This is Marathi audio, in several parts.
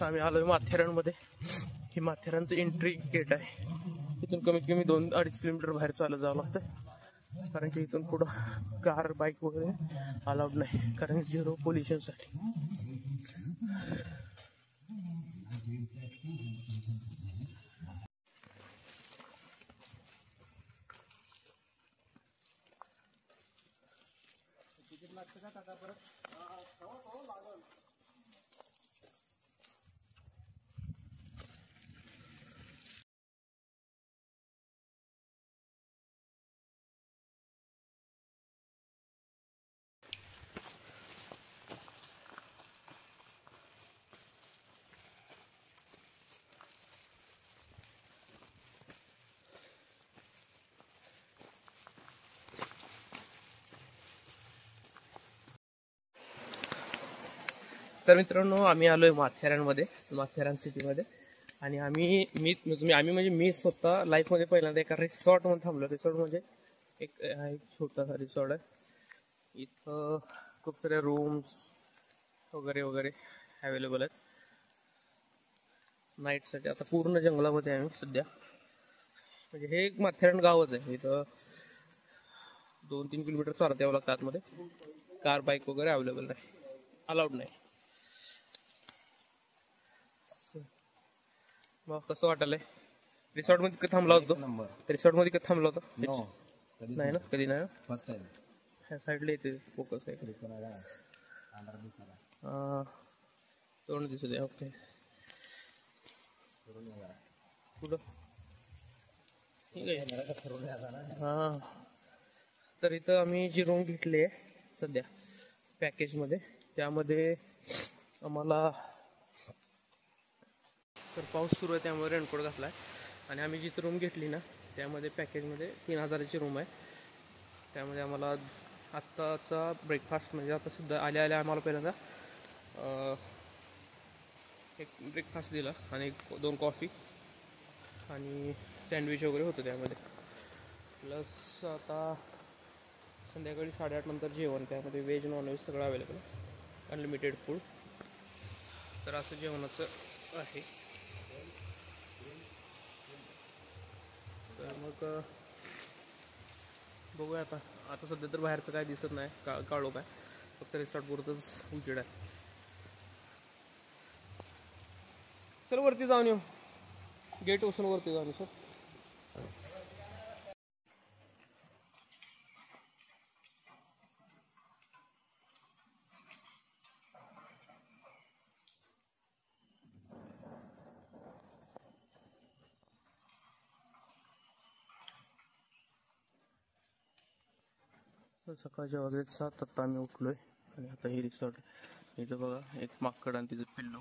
आम्ही आलोय माथेरानमध्ये. ही माथेरानचं एंट्री गेट आहे. इथून कमीत कमी 2-2.5 किलोमीटर बाहेर चालत जावं लागतं, कारण की इथून पुढं कार बाईक वगैरे अलाउड नाही, कारण 0 पोल्युशनसाठी. तर मित्रांनो, आम्ही आलोय माथेरानमध्ये, माथेरान सिटीमध्ये. आणि मी स्वतः लाईफमध्ये पहिल्यांदा एका रिसॉर्टमध्ये थांबलो. रिसॉर्ट म्हणजे एक छोटासा रिसॉर्ट आहे. इथं खूप सारे रूम्स वगैरे वगैरे अवेलेबल आहेत नाईटसाठी. आता पूर्ण जंगलामध्ये आहे आम्ही सध्या. म्हणजे हे एक माथेरान गावच आहे. इथं 2-3 किलोमीटर चालत यावं लागतं आतमध्ये. कार बाईक वगैरे अवेलेबल नाही, अलाउड नाही. मग कसं वाटलंय? रिसॉर्ट मध्ये कधी थांबला होतो? रिसॉर्ट मध्ये कधी थांबला होता? नाही ना, कधी नाही. First time. ह्या साईडला येते फोकस आहे. दोन दिवस. ओके. कुठं? ठीक आहे. हां, तर इथं आम्ही जी रूम घेतली आहे सध्या पॅकेजमध्ये, त्यामध्ये आम्हाला, तर पाऊस सुरू आहे त्यामुळे रेनकोट घातला आहे. आणि आम्ही जिथं रूम घेतली ना, त्यामध्ये पॅकेजमध्ये 3000ची रूम आहे. त्यामध्ये आम्हाला आत्ताचा ब्रेकफास्ट, म्हणजे आता सुद्धा आल्या आम्हाला पहिल्यांदा एक ब्रेकफास्ट दिला आणि 2 कॉफी आणि सँडविच वगैरे होतं त्यामध्ये. प्लस आता संध्याकाळी 8:30 नंतर जेवण, त्यामध्ये व्हेज नॉनव्हेज सगळं अवेलेबल आहे, अनलिमिटेड फूड. तर असं जेवणाचं आहे. तर मग बघूया आता सध्या तर बाहेरचं काय दिसत नाही, काळोख आहे, फक्त रिसॉर्टपुरतच उजेड आहे. चल वरती जाऊन येऊ, गेट उचलून वरती जाऊन येऊ. सकाळच्या वाजले 7. आता आम्ही उठलोय आणि आता हे रिसॉर्ट. इथं बघा, एक माकड आणि तिचं पिल्लू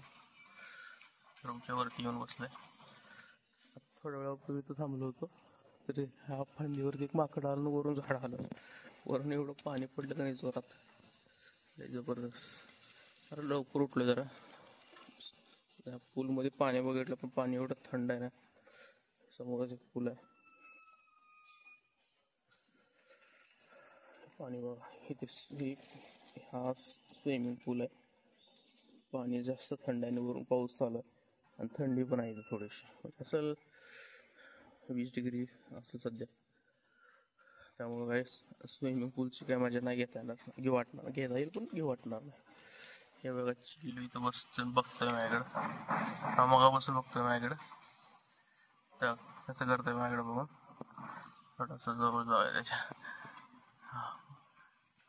रूमच्या वरती येऊन बसलंय. थोड्या वेळापूर्वी इथं थांबलो होतो, तरी ह्या फांदीवरती एक माकड आलं, वरून झाड आलं. वरून एवढं पाणी पडलं का नाही जोरात, जबरदस्त. अरे लवकर उठलो जरा. त्या पूलमध्ये पाणी बघितलं, पण पाणी एवढं थंड आहे ना. समोरच एक पूल आहे, पाणी बघा. इथे हा स्विमिंग पूल आहे. पाणी जास्त थंड आहे, वरून पाऊस चालू आहे आणि थंडी पण आहे थोडीशी. असेल 20 डिग्री असं सध्या. त्यामुळे काय स्विमिंग पूलची काय मजा नाही घेता येणार, घेता येईल पण घेऊ वाटणार नाही. हे बघा, चिल्लू इथं बघतोय माझ्याकडं. हा मग बसून बघतोय माझ्याकडं. तर कसं करतोय माझ्याकडं बघून. थोडासा जवळ जाऊया त्याच्या.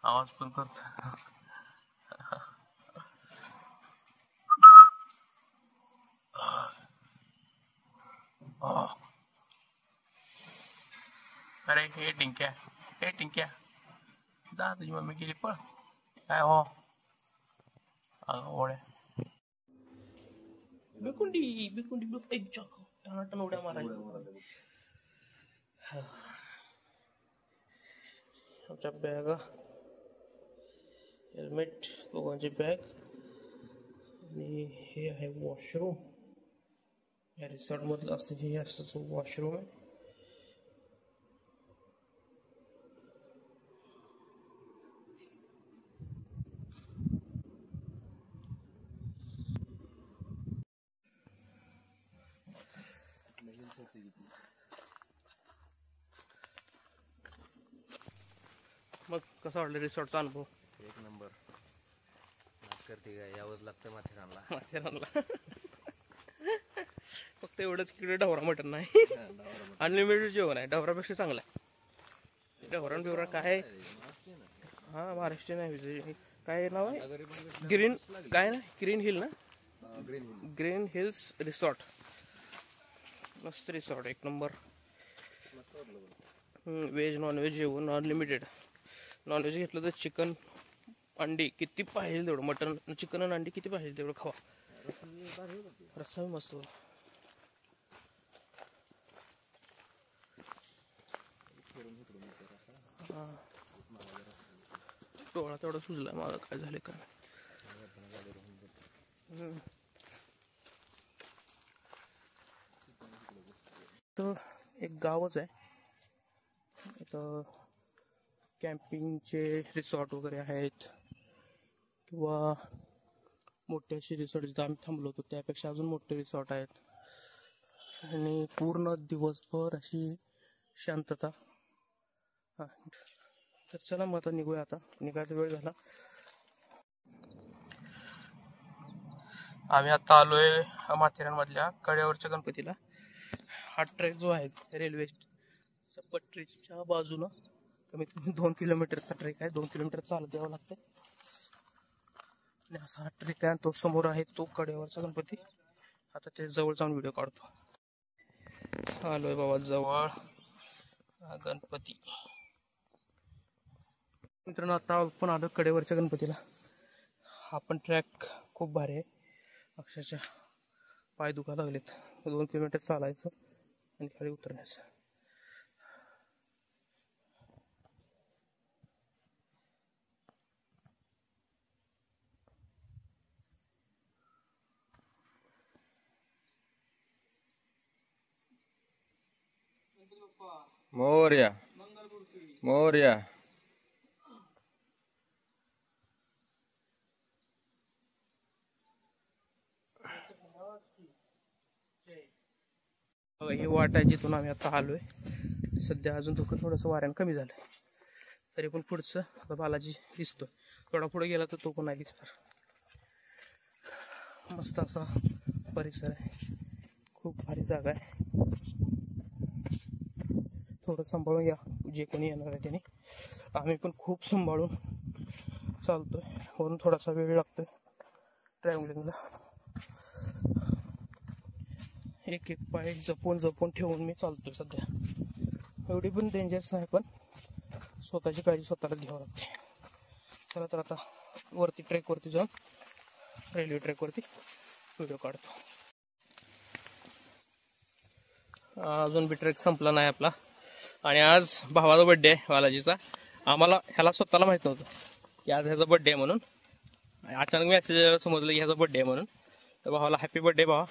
आवाज पण करतो. अरे हे टिंक्या जा, तुझी मम्मी गेली पळ. काय हो ओढ्या बिकुंडी एक टनाटन उड्या मारायला. आमच्या बॅगा, हेल्मेट, दोघांची बॅग. आणि हे आहे वॉशरूम. या रिसॉर्ट मधलं असं हे असं वॉशरूम आहे. मग कसा वाटलं रिसॉर्टचा अनुभव? एक नंबर. करते काय यावंच लागतं माथेरानला. माथेरानला फक्त एवढंच इकडे ढवरा मटण नाही. अनलिमिटेड जेवण आहे, ढवरापेक्षा चांगला आहे. ढवरण बिवरा काय? हा महाराष्ट्रीयन आहे. काय नाव आहे? ग्रीन काय ना, ग्रीन हिल ना, ग्रीन हिल्स रिसॉर्ट. मस्त रिसॉर्ट, एक नंबर. व्हेज नॉनव्हेज जेवण अनलिमिटेड. नॉनव्हेज घेतलं तर चिकन अंडी किती पाहिजे तेवढं, मटन चिकन आणि अंडी किती पाहिजे तेवढं खावा. रस्सा मस्त. डोळा तेवढा सुजला माझा, काय झाले का. तर एक गावच आहे इथं. कॅम्पिंगचे रिसॉर्ट वगैरे आहेत किंवा मोठे असे रिसॉर्ट जिथं आम्ही थांबलो होतो त्यापेक्षा अजून मोठे रिसॉर्ट आहेत. आणि पूर्ण दिवसभर अशी शांतता. हां, तर चला मग आता निघूया. आता निघायचा वेळ झाला. आम्ही आता आलोय माथेरानमधल्या कड्यावरच्या गणपतीला. हा ट्रेक जो आहे रेल्वे पटरीच्या बाजूनं कमीत कमी 2 किलोमीटरचा ट्रेक आहे. 2 किलोमीटर चालत द्यावं लागतं. आणि असा हा ट्रेक आहे. तो समोर आहे तो कड्यावरचा गणपती. आता ते जवळ जाऊन व्हिडिओ काढतो. आलोय बाबा जवळ गणपती. मित्रांनो आता आपण आलो कडेवरच्या गणपतीला. हा पण ट्रॅक खूप भारी आहे. अक्षरशः पाय दुखायला लागलेत. 2 किलोमीटर चालायचं आणि खाली उतरण्याचं. मोरया मोरया. ही वाट आहे जिथून आम्ही आता आलोय. सध्या अजून धुकं थोडंसं वाऱ्यानं कमी झालंय. तरी पण पुढचं बालाजी दिसतोय. थोडा पुढे गेला तर तो पण नाही दिसणार. मस्त असा परिसर आहे. खूप भारी जागा आहे. थोडं सांभाळून या जे कोणी येणार आहे त्याने. आम्ही पण खूप सांभाळून चालतोय म्हणून थोडासा वेळ लागतोय ट्रॅव्हलिंगला. एक एक पाय जपून जपून ठेवून मी चालतोय सध्या. एवढी पण डेंजरस नाही, पण स्वतःची काळजी स्वतःलाच घ्यावं लागते. चला तर आता वरती ट्रेकवरती जाऊन रेल्वे ट्रॅकवरती व्हिडिओ काढतो. अजून बी ट्रेक संपला नाही आपला. आणि आज भावाचा बड्डे आहे बालाजीचा. आम्हाला ह्याला स्वतःला माहित नव्हतं की आज ह्याचा बड्डे आहे म्हणून. अचानक मेसेज समजलं की ह्याचा बड्डे आहे म्हणून. तर भावाला हॅपी बड्डे भावा.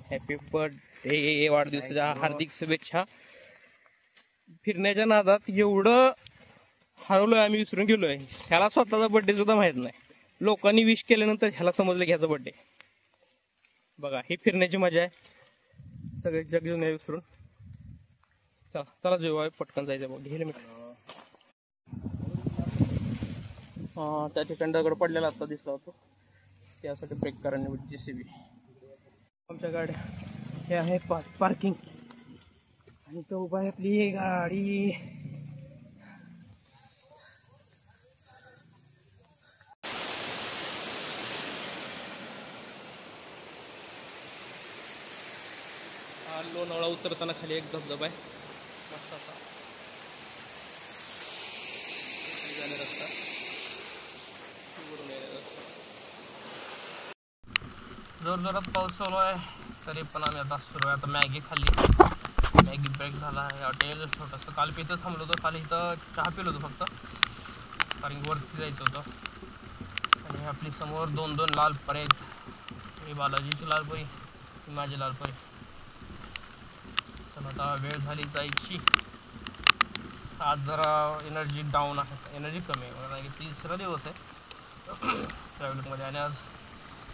Happy birthday. वाढदिवसाच्या हार्दिक शुभेच्छा. फिरण्याच्या नादात एवढं हरवलोय आम्ही, विसरून गेलोय. ह्याला स्वतःचा बर्थडे सुद्धा माहित नाही. लोकांनी विश केल्यानंतर ह्याला समजलं की ह्याचा बर्थडे. बघा ही फिरण्याची मजा आहे. सगळे जग घेऊन विसरून. चला चला जेव्हा पटकन जायचं बघ. घे मी त्या ठिकाणी दगड पडलेला आता दिसला होतो. त्यासाठी ब्रेक करायला JCB. आमच्या गाड्या हे आहे पार्किंग. आणि तो उभा आहे आपली गाडी. लोणावळा उतरताना खाली एक धबधबा आहे मस्त असा. रस्ता जोर जोरात पाऊस चालू आहे. तरी पण आम्ही आता सुरू आहे. आता मॅगी खाल्ली. मॅगी ब्रेक झाला आहे. हॉटेल छोटंसं काल इथं थांबलो होतो. काल इथं चहा पिलो होतो फक्त, कारण की वरती जायचं होतं. आणि आपली समोर 2 लाल परी आहेत. ही बालाजीची लाल परी, ही माझी लाल परी. तर आता वेळ झाली जायची. आज जरा एनर्जी डाऊन आहे, एनर्जी कमी आहे. कारण की 3रा दिवस आहे ट्रॅव्हलिंगमध्ये. आणि आज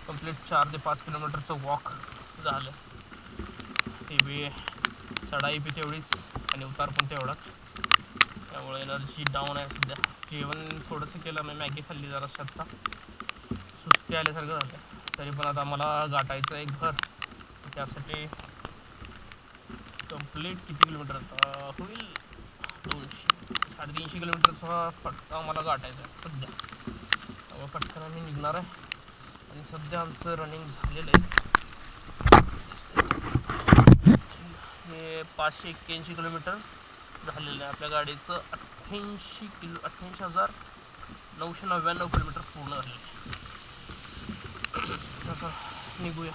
कंप्लीट 4 ते 5 किलोमीटरचं वॉक झालं. ते बी चढाई बी तेवढीच आणि उतार पण तेवढाच, त्यामुळे एनर्जी डाऊन आहे सध्या. जेवण थोडंसं केलं, मी मॅगी खाल्ली जरा आत्ता, सुस्ती आल्यासारखं झालं. तरी पण आता मला गाठायचं आहे घर, त्यासाठी कंप्लीट किती किलोमीटर आता होईल, 200-350 किलोमीटरचा फटका मला गाठायचा आहे सध्या. त्यामुळे पटकन आम्ही निघणार आहे आणि सध्या आमचं रनिंग झालेलं आहे. हे 581 किलोमीटर झालेलं आहे आपल्या गाडीचं. 88,999 किलोमीटर पूर्ण झालेलं आहे. आता निघूया.